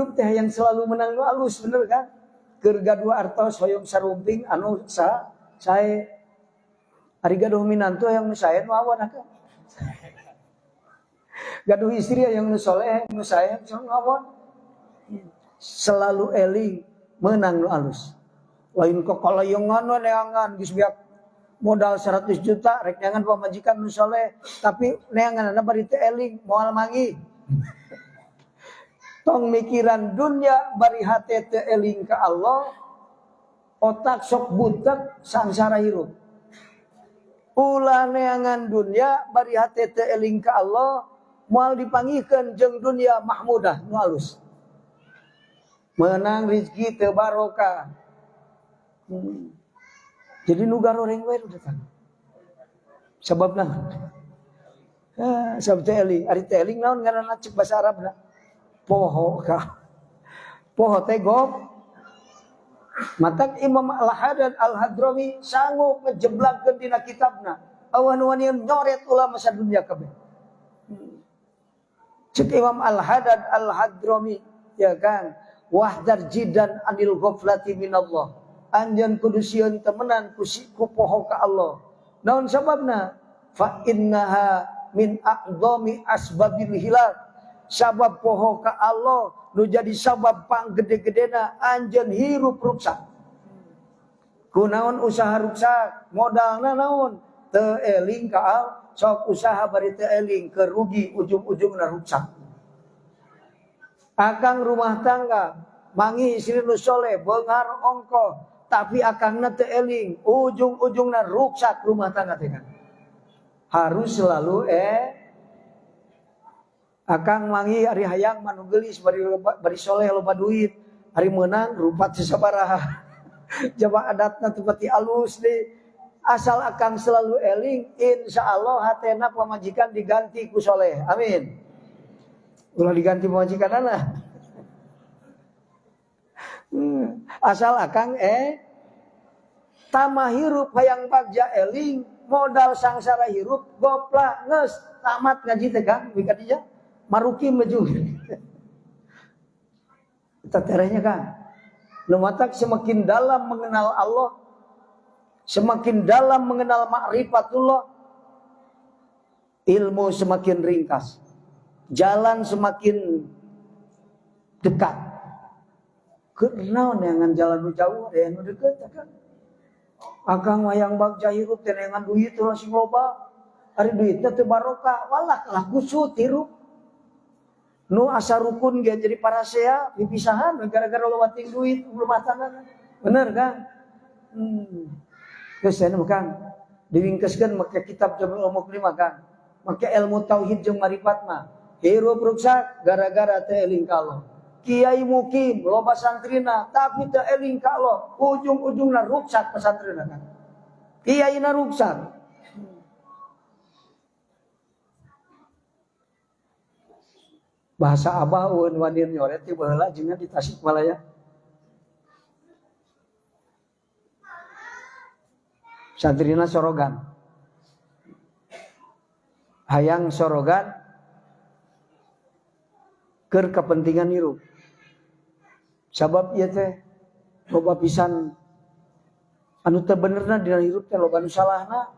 hirup teh yang selalu menang nu alus bener kan? Keur gaduh artos hoyong sarumping anu sae ari gaduh minantu yang nu sae nu awan kan. Gaduh istri yang nu soleh nu sae nu awan. Selalu eling menang nu alus. Lain kok kalayangan we neangan geus biak modal 100 juta rek neangan pamajikan nu soleh tapi neanganna bari teu eling moal mangi. Tong mikiran dunia bari hate teu eling ka Allah, otak sok butek sangsara hirup. Ulah neangan dunia bari hate teu eling ka Allah, moal dipanggihkeun jeung dunia mahmudah nu alus. Menang rezeki teu barokah. Jadi nu garoreng we datang. Sababna sabab teu eling, ari teu eling naon ngaranna cek basa Arabna? Poho ka. Poho teh gop. Matak Imam Al-Haddad Al-Hadrami sanggup ngejeblakeun dina kitabna. Awan-awan nyoret ulama sadunya kabeh. Cek Imam Al-Haddad Al-Hadrami ya kan, wahdar jidan anil ghaflati minallah. Anjeun kudu sieun temenan ku poho ka Allah. Naon sababna? Fa innaha min a'dhami asbabil hilal. Sabab poho ka Allah nu jadi sabab panggede-gedena anjeun hirup ruksak. Kunaon usaha ruksak? Modalna naon? Teu eling ka Allah, sok usaha bari teu eling keur rugi ujung-ujungna ruksak. Akang rumah tangga mangi istri nu soleh beunghar ongkoh tapi akangna teu eling ujung-ujungna ruksak rumah tangga teh kan. Harus selalu akang mangi ari hayang manu geulis bari soleh loba duit, ari meunang rupat sabaraha. Jaba adatna teu pati alus deui. Asal akang selalu eling, insyaallah hatena pamajikan diganti ku soleh. Amin. Ulah diganti pamajikanana. Asal akang tamah hirup hayang bagja eling, modal sangsara hirup gopla geus tamat ngaji teh Kang, wikadinya maruki maju. Kita terehnya kan. Lumatak semakin dalam mengenal Allah, semakin dalam mengenal ma'rifatullah, ilmu semakin ringkas, jalan semakin dekat. Kenaon neangan jalan nu jauh aya nu deukeut kan. Akang wayang bagja hirup teh neangan duit ulah sing loba. Ari duitna teu barokah, walah kalah kusut hirup. Nu asa rukun ge jadi parasea pipisahan gara-gara loba ting duit rumah tangga. Bener kan? Geus cenah Kang. Diringkeskeun make kitab Jami'ul Muklimah Kang. Make ilmu tauhid jeung marifat mah. Hirup ruksak gara-gara teu eling ka Allah. Kiai mukim loba santrina tapi teu eling ka Allah, ujung-ujungna ruksak pesantrenna kan. Kiaina ruksak. Bahasa Abah eun wanir nyoret ti baheula jeung di Tasikmalaya. Santrina sorogan. Hayang sorogan keur kepentingan hirup. Sabab ieu teh loba pisan anu teu benerna dina hirup teh loba nu salahna.